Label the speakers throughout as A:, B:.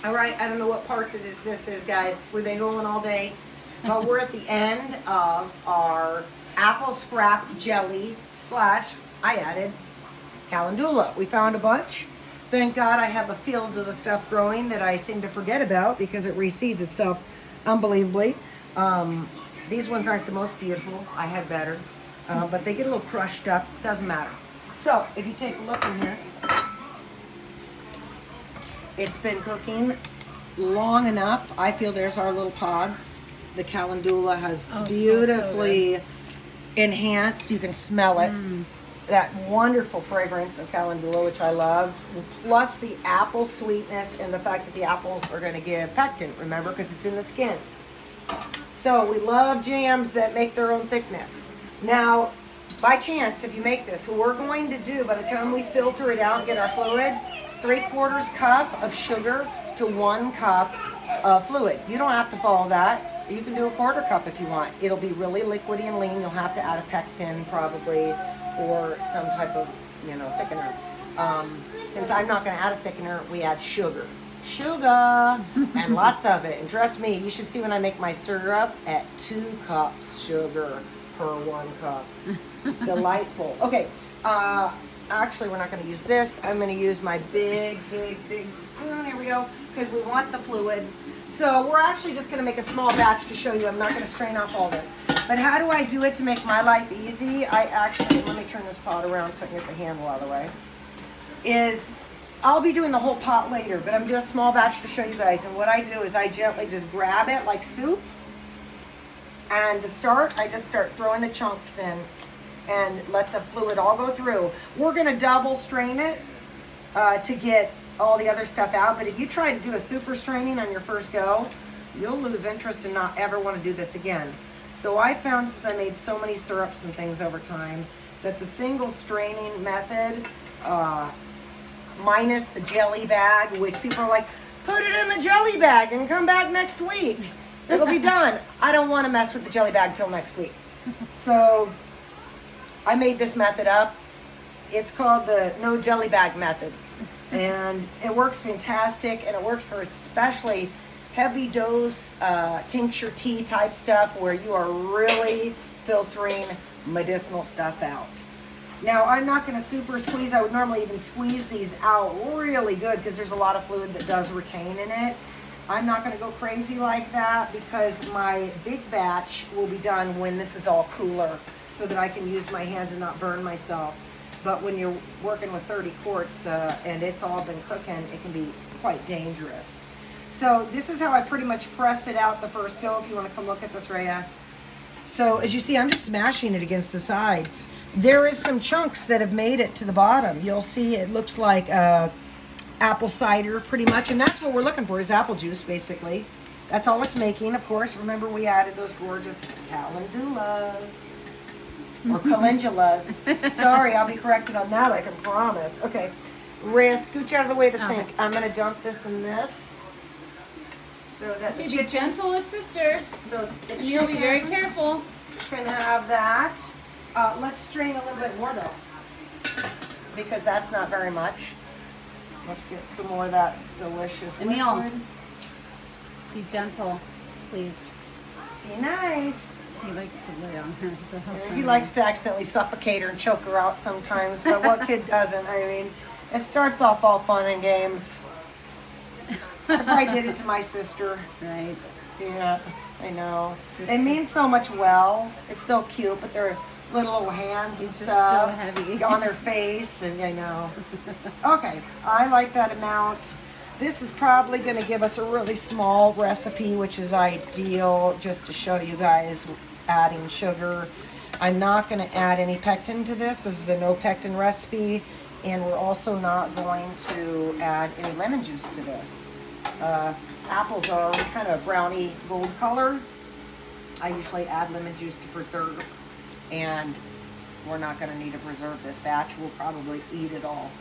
A: All right, I don't know what part this is, guys. We've been going all day, but we're at the end of our apple scrap jelly slash, I added calendula. We found a bunch. Thank God I have a field of the stuff growing that I seem to forget about because it reseeds itself unbelievably. These ones aren't the most beautiful. I had better, but they get a little crushed up. Doesn't matter. So if you take a look in here, it's been cooking long enough. I feel there's our little pods. The calendula has beautifully enhanced. You can smell it. That wonderful fragrance of calendula, which I love. Plus the apple sweetness and the fact that the apples are going to give pectin, remember, because it's in the skins. So we love jams that make their own thickness. Now, by chance, if you make this, what we're going to do by the time we filter it out and get our fluid, 3/4 cup of sugar to 1 cup of fluid. You don't have to follow that. You can do a 1/4 cup if you want. It'll be really liquidy and lean. You'll have to add a pectin probably or some type of, thickener. Since I'm not going to add a thickener, we add sugar. Sugar! And lots of it. And trust me, you should see when I make my syrup at 2 cups sugar per 1 cup. It's delightful. Okay. Actually, we're not going to use this. I'm going to use my big spoon. Here we go. Because we want the fluid. So we're actually just going to make a small batch to show you. I'm not going to strain off all this. But how do I do it to make my life easy? Let me turn this pot around so I can get the handle out of the way. I'll be doing the whole pot later, but I'm doing a small batch to show you guys. And what I do is I gently just grab it like soup. And to start, I just start throwing the chunks in and let the fluid all go through. We're going to double strain it to get all the other stuff out. But if you try to do a super straining on your first go, you'll lose interest and not ever want to do this again. So I found, since I made so many syrups and things over time, that the single straining method, minus the jelly bag, which people are like, put it in the jelly bag and come back next week. It'll be done. I don't want to mess with the jelly bag till next week. So I made this method up. It's called the no jelly bag method. And it works fantastic, and it works for especially heavy dose tincture tea type stuff where you are really filtering medicinal stuff out. Now, I'm not going to super squeeze. I would normally even squeeze these out really good because there's a lot of fluid that does retain in it. I'm not going to go crazy like that because my big batch will be done when this is all cooler so that I can use my hands and not burn myself. But when you're working with 30 quarts and it's all been cooking, it can be quite dangerous. So this is how I pretty much press it out the first go, if you want to come look at this, Rhea. So as you see, I'm just smashing it against the sides. There is some chunks that have made it to the bottom. You'll see it looks like apple cider pretty much, and that's what we're looking for, is apple juice basically. That's all it's making. Of course, remember we added those gorgeous calendulas or calendulas. Sorry, I'll be corrected on that, I can promise. Okay, Rhea, scooch out of the way of the sink. I'm going to dump this in this so that
B: be gentle with sister.
A: So
B: and you'll be very careful.
A: Can have that. Let's strain a little bit more though, because that's not very much. Let's get some more of that delicious
B: Emil,
A: liquid.
B: be gentle, please.
A: Be nice.
B: He likes to lay on her. So
A: He likes to accidentally suffocate her and choke her out sometimes, but what kid doesn't? I mean, it starts off all fun and games. I probably did it to my sister.
B: Right.
A: Yeah, I know. They mean so much well. It's so cute, but they're little hands and stuff
B: so heavy
A: on their face, and I know. Okay, I like that amount. This is probably going to give us a really small recipe, which is ideal just to show you guys adding sugar. I'm not going to add any pectin to this. This is a no pectin recipe, and we're also not going to add any lemon juice to this. Apples are kind of a browny gold color. I usually add lemon juice to preserve, and we're not going to need to preserve this batch. We'll probably eat it all.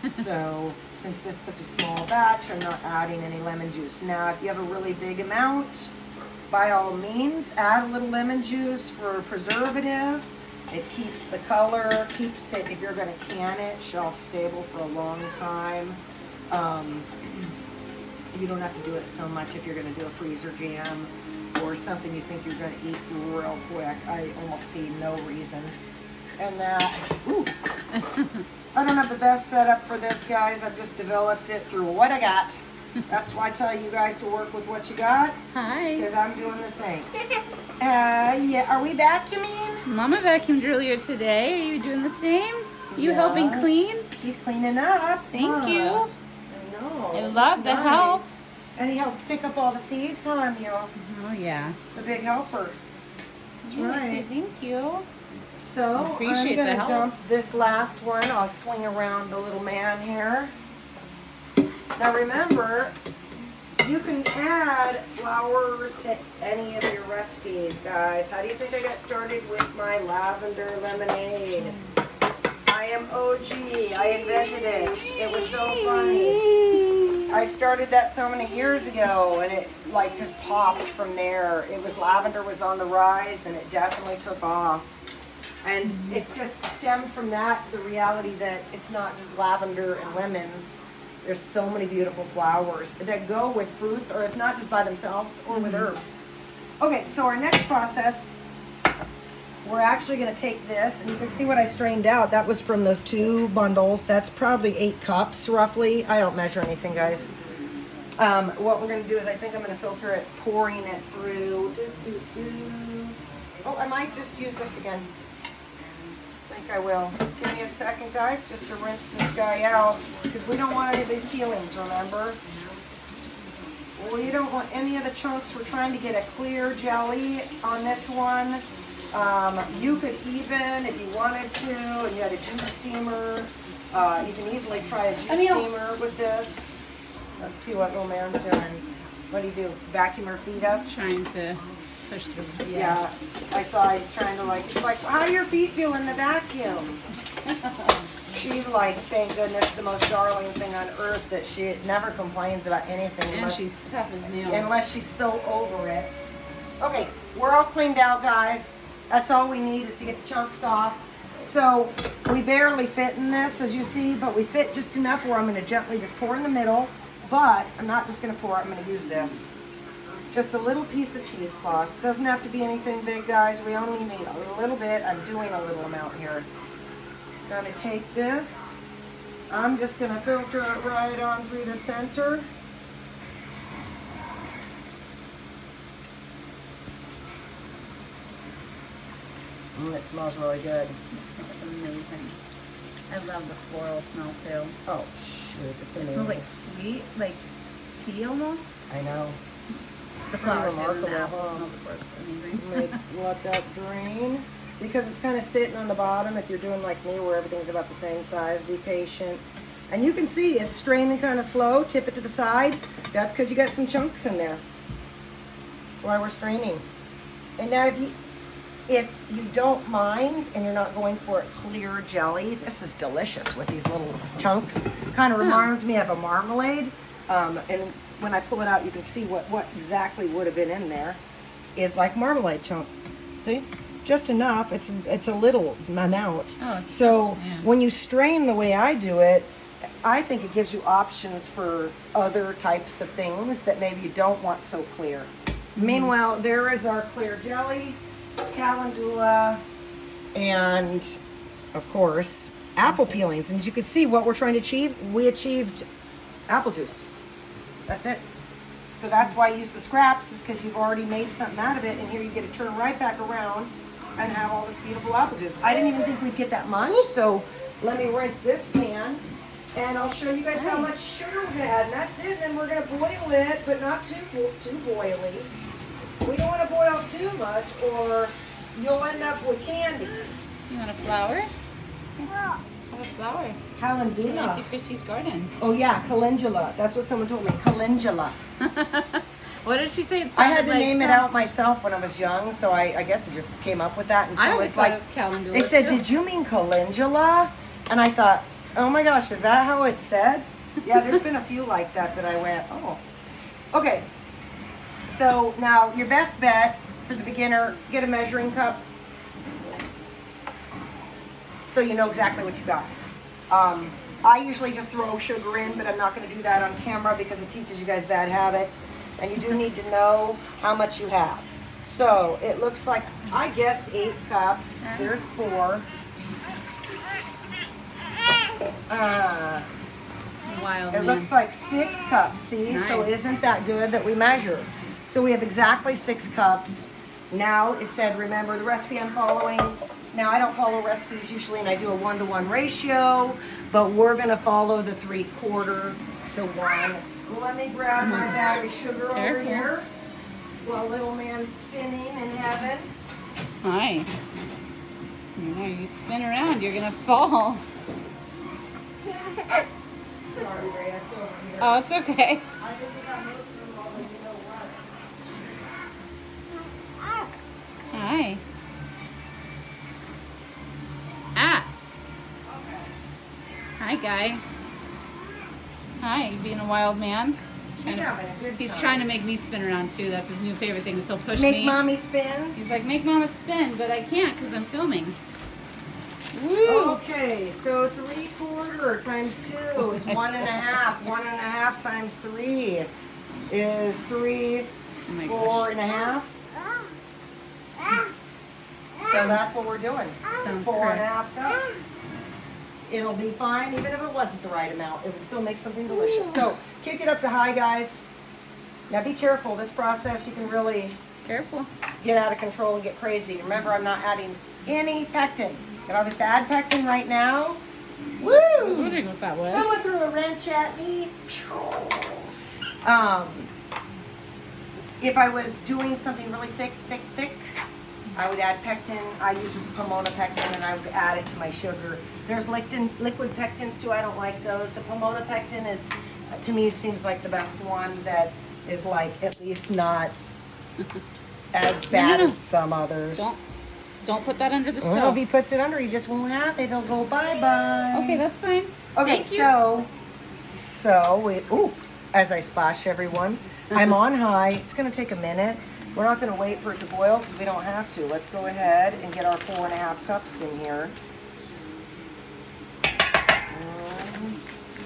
A: So since this is such a small batch, I'm not adding any lemon juice. Now, if you have a really big amount, by all means, add a little lemon juice for preservative. It keeps the color, keeps it, if you're going to can it, shelf stable for a long time. You don't have to do it so much if you're going to do a freezer jam or something you think you're going to eat real quick. I almost see no reason. And that, ooh, I don't have the best setup for this, guys. I've just developed it through what I got. That's why I tell you guys to work with what you got.
B: Hi.
A: Because I'm doing the same. Yeah, are we vacuuming?
B: Mama vacuumed earlier today. Are you doing the same? You helping clean?
A: He's cleaning up.
B: Thank you.
A: I know.
B: I love the help.
A: And he helped pick up all the seeds on you.
B: Oh yeah.
A: It's a big helper. That's right.
B: Thank you.
A: So
B: Appreciate
A: I'm
B: the
A: gonna
B: help.
A: dump this last one. I'll swing around the little man here. Now remember, you can add flowers to any of your recipes, guys. How do you think I got started with my lavender lemonade? I am OG. I invented it. It was so funny. I started that so many years ago, and it like just popped from there. It was lavender was on the rise, and it definitely took off. And it just stemmed from that to the reality that it's not just lavender and lemons. There's so many beautiful flowers that go with fruits, or if not just by themselves, or with herbs. Okay, so our next process, we're actually going to take this, and you can see what I strained out. That was from those 2 bundles. That's probably 8 cups, roughly. I don't measure anything, guys. What we're going to do is I think I'm going to filter it, pouring it through. Oh, I might just use this again. I think I will. Give me a second, guys, just to rinse this guy out, because we don't want any of these peelings, remember? We don't want any of the chunks. We're trying to get a clear jelly on this one. You could even, if you wanted to, and you had a juice steamer, you can easily try a juice steamer with this. Let's see what little man's doing. What do you do? Vacuum her feet up?
B: Just trying to push the
A: Yeah, I saw he's trying to he's like, how do your feet feel in the vacuum? She's like, thank goodness, the most darling thing on earth that she never complains about anything.
B: And she's tough as nails.
A: Unless she's so over it. Okay, we're all cleaned out, guys. That's all we need is to get the chunks off. So we barely fit in this, as you see, but we fit just enough where I'm going to gently just pour in the middle. But I'm not just going to pour, I'm going to use this. Just a little piece of cheesecloth. Doesn't have to be anything big, guys. We only need a little bit. I'm doing a little amount here. Gonna take this. I'm just gonna filter it right on through the center. It smells really good.
B: It smells amazing. I love the floral smell too.
A: Oh shoot, it's amazing.
B: It smells like sweet, like tea almost.
A: I know.
B: The flowers do, and the
A: remarkable,
B: apple
A: huh?
B: smells, of course, amazing.
A: Let that drain. Because it's kind of sitting on the bottom. If you're doing like me where everything's about the same size, be patient. And you can see it's straining kind of slow. Tip it to the side. That's because you got some chunks in there. That's why we're straining. And now if you don't mind and you're not going for a clear jelly, this is delicious with these little chunks. Kind of reminds me of a marmalade. And when I pull it out, you can see what exactly would have been in there is like marmalade chunk. See? Just enough. It's a little amount. So when you strain the way I do it, I think it gives you options for other types of things that maybe you don't want so clear. Meanwhile, there is our clear jelly, calendula, and of course, apple peelings. And as you can see, what we're trying to achieve, we achieved apple juice. That's it. So that's why I use the scraps, is because you've already made something out of it, and here you get to turn right back around and have all this beautiful apple juice. I didn't even think we'd get that much, so let me rinse this pan, and I'll show you guys how much sugar we had, and that's it. And then we're gonna boil it, but not too boily. We don't want to boil too much, or you'll end up with candy.
B: You want a flower? Have a flower.
A: Calendula.
B: Nancy Christie's garden.
A: Oh yeah, calendula. That's what someone told me. Calendula.
B: What did she say? It
A: I had to
B: sounded
A: name
B: like
A: it out myself when I was young, so I guess I just came up with that. And so
B: I always
A: it's
B: thought
A: like,
B: it was calendula.
A: they said,
B: too.
A: did you mean calendula? And I thought, oh my gosh, is that how it's said? Yeah, there's been a few like that I went, oh. Okay, so now your best bet for the beginner, get a measuring cup so you know exactly what you got. I usually just throw sugar in, but I'm not going to do that on camera because it teaches you guys bad habits. And you do need to know how much you have. So it looks like I guessed 8 cups. There's 4.
B: Wild
A: It
B: man.
A: looks like 6 cups. See,
B: Nice.
A: So isn't that good that we measure? So we have exactly 6 cups. Now it said, remember the recipe I'm following. Now I don't follow recipes usually, and I do a 1-to-1 ratio, but we're gonna follow the 3/4 to 1. Let me grab my bag of sugar over
B: Careful.
A: here while little man's spinning in heaven.
B: Hi. You know, you spin around, you're gonna fall.
A: Sorry, Ray, it's over here.
B: Oh, it's okay.
A: I think we got moved through all the
B: Hi. Ah. Hi, guy. Hi, you being a wild man?
A: He's having a good
B: He's
A: time.
B: trying to make me spin around too. That's his new favorite thing. He'll push
A: Make
B: me.
A: mommy spin.
B: He's like, make mama spin, but I can't because I'm filming. Woo!
A: Okay, so 3/4 times 2 is 1.5. 1.5 times 3 is 3,
B: Oh my
A: 4.5. So that's what we're doing.
B: Sounds
A: 4.5 cups. It'll be fine, even if it wasn't the right amount. It would still make something delicious. So kick it up to high, guys. Now be careful. This process, you can really
B: Careful.
A: get out of control and get crazy. Remember, I'm not adding any pectin. If I was to add pectin right now,
B: I was
A: woo!
B: wondering what that was.
A: Someone threw a wrench at me. If I was doing something really thick, I would add pectin. I use Pomona pectin, and I would add it to my sugar. There's liquid pectins too. I don't like those. The Pomona pectin is, to me, seems like the best one that is like at least not as bad
B: No.
A: as some others.
B: Don't put that under the
A: Well, if
B: stove.
A: he puts it under, he just won't have it. It'll go bye-bye.
B: Okay, that's fine.
A: Okay,
B: Thank you.
A: so we, as I splash everyone, I'm on high. It's going to take a minute. We're not going to wait for it to boil because we don't have to. Let's go ahead and get our 4.5 cups in here. One, two,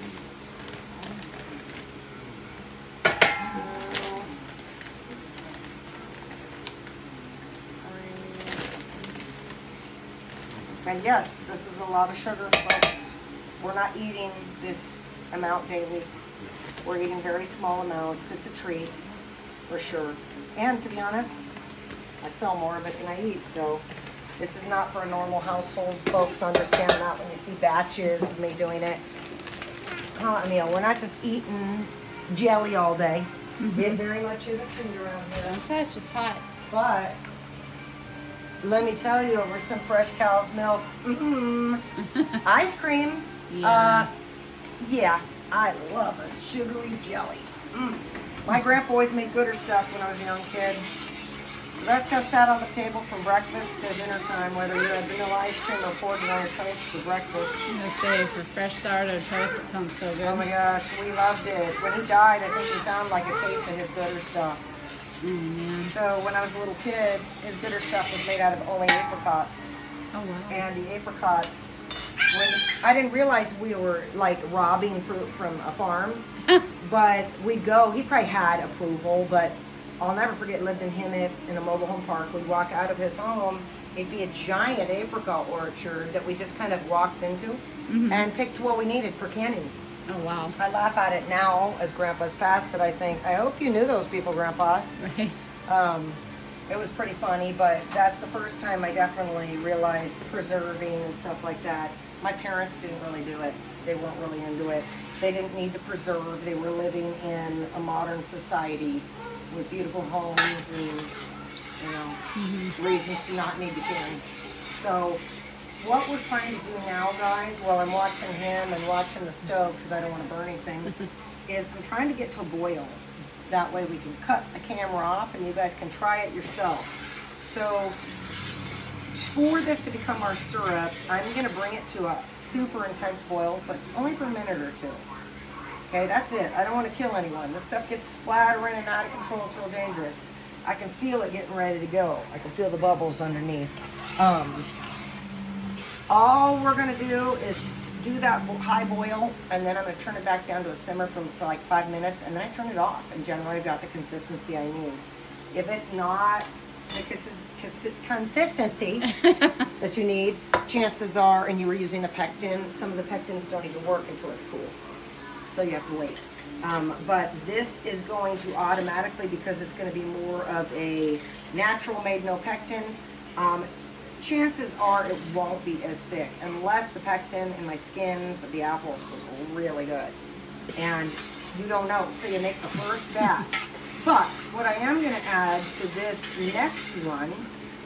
A: 3. And yes, this is a lot of sugar, folks. We're not eating this amount daily. We're eating very small amounts. It's a treat, for sure. And to be honest, I sell more of it than I eat, so this is not for a normal household. Folks, understand that when you see batches of me doing it. I mean, we're not just eating jelly all day. It very much is a treat around here.
B: Don't touch, it's hot.
A: But let me tell you, over some fresh cow's milk, ice cream.
B: Yeah.
A: Yeah, I love a sugary jelly. My grandpa always made gooder stuff when I was a young kid. So that stuff sat on the table from breakfast to dinner time, whether you had vanilla ice cream or poured it on your toast for breakfast.
B: I'm gonna say for fresh sourdough toast, that sounds so good.
A: Oh my gosh, we loved it. When he died, I think we found like a case of his gooder stuff.
B: Man.
A: So when I was a little kid, his gooder stuff was made out of only apricots.
B: Oh wow.
A: And the apricots, when I didn't realize we were like robbing fruit from a farm, but we'd go, he probably had approval, but I'll never forget, lived in Hemet in a mobile home park. We'd walk out of his home, it'd be a giant apricot orchard that we just kind of walked into and picked what we needed for canning.
B: Oh wow.
A: I laugh at it now as Grandpa's passed that I think, I hope you knew those people, Grandpa.
B: Right.
A: It was pretty funny, but that's the first time I definitely realized preserving and stuff like that. My parents didn't really do it. They weren't really into it. They didn't need to preserve. They were living in a modern society with beautiful homes and, reasons to not need to carry. So what we're trying to do now, guys, while I'm watching him and watching the stove, because I don't want to burn anything, is I'm trying to get to a boil. That way we can cut the camera off and you guys can try it yourself. So for this to become our syrup, I'm going to bring it to a super intense boil, but only for a minute or two. Okay, that's it. I don't want to kill anyone. This stuff gets splattering and out of control. It's real dangerous. I can feel it getting ready to go. I can feel the bubbles underneath. All we're going to do is do that high boil, and then I'm going to turn it back down to a simmer for like 5 minutes, and then I turn it off, and generally I've got the consistency I need. If it's not the consistency that you need, chances are, and you were using a pectin, some of the pectins don't even work until it's cool. So you have to wait. But this is going to automatically, because it's going to be more of a natural made no pectin, chances are it won't be as thick unless the pectin in my skins of the apples was really good. And you don't know until you make the first batch. But what I am going to add to this next one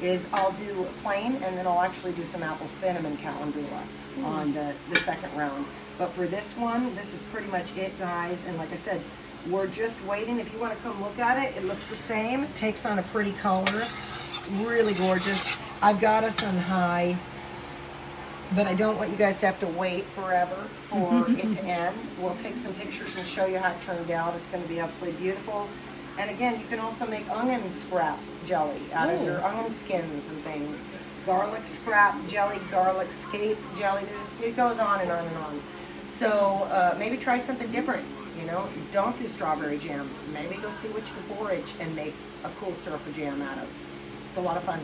A: is I'll do plain, and then I'll actually do some apple cinnamon calendula on the second round. But for this one, this is pretty much it, guys. And like I said, we're just waiting. If you want to come look at it, it looks the same. It takes on a pretty color. It's really gorgeous. I've got us on high, but I don't want you guys to have to wait forever for it to end. We'll take some pictures and show you how it turned out. It's going to be absolutely beautiful. And again, you can also make onion scrap jelly out of your onion skins and things. Garlic scrap jelly, garlic scape jelly. It goes on and on and on. So maybe try something different. You know, don't do strawberry jam. Maybe go see what you can forage and make a cool syrup of jam out of. It's a lot of fun.